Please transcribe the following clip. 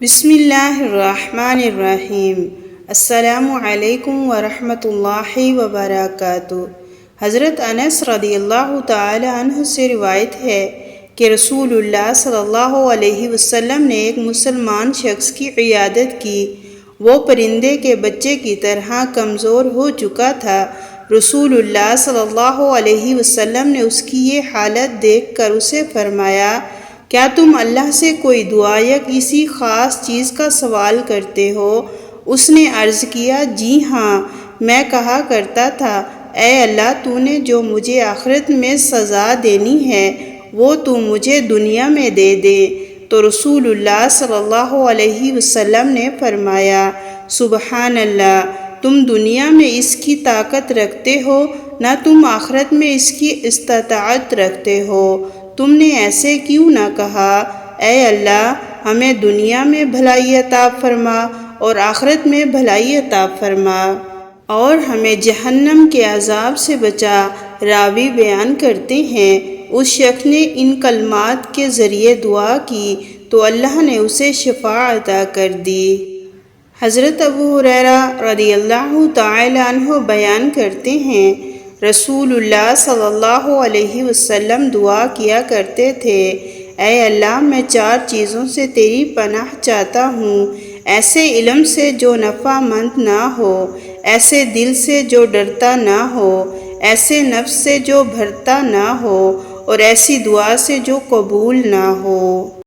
بسم اللہ الرحمن الرحیم۔ السلام علیکم ورحمۃ اللہ وبرکاتہ۔ حضرت انس رضی اللہ تعالی عنہ سے روایت ہے کہ رسول اللہ صلی اللہ علیہ وسلم نے ایک مسلمان شخص کی عیادت کی۔ وہ پرندے کے بچے کی طرح کمزور ہو چکا تھا۔ رسول اللہ صلی اللہ علیہ وسلم نے اس کی یہ حالت دیکھ کر اسے فرمایا، کیا تم اللہ سے کوئی دعا یا کسی خاص چیز کا سوال کرتے ہو؟ اس نے عرض کیا، جی ہاں، میں کہا کرتا تھا، اے اللہ، تو نے جو مجھے آخرت میں سزا دینی ہے وہ تو مجھے دنیا میں دے دے۔ تو رسول اللہ صلی اللہ علیہ وسلم نے فرمایا، سبحان اللہ، تم دنیا میں اس کی طاقت رکھتے ہو، نہ تم آخرت میں اس کی استطاعت رکھتے ہو۔ تم نے ایسے کیوں نہ کہا، اے اللہ، ہمیں دنیا میں بھلائی عطا فرما اور آخرت میں بھلائی عطا فرما، اور ہمیں جہنم کے عذاب سے بچا۔ راوی بیان کرتے ہیں، اس شخص نے ان کلمات کے ذریعے دعا کی تو اللہ نے اسے شفا عطا کر دی۔ حضرت ابو ہریرہ رضی اللہ تعالی عنہ بیان کرتے ہیں، رسول اللہ صلی اللہ علیہ وسلم دعا کیا کرتے تھے، اے اللہ، میں 4 چیزوں سے تیری پناہ چاہتا ہوں، ایسے علم سے جو نفع مند نہ ہو، ایسے دل سے جو ڈرتا نہ ہو، ایسے نفس سے جو بھرتا نہ ہو، اور ایسی دعا سے جو قبول نہ ہو۔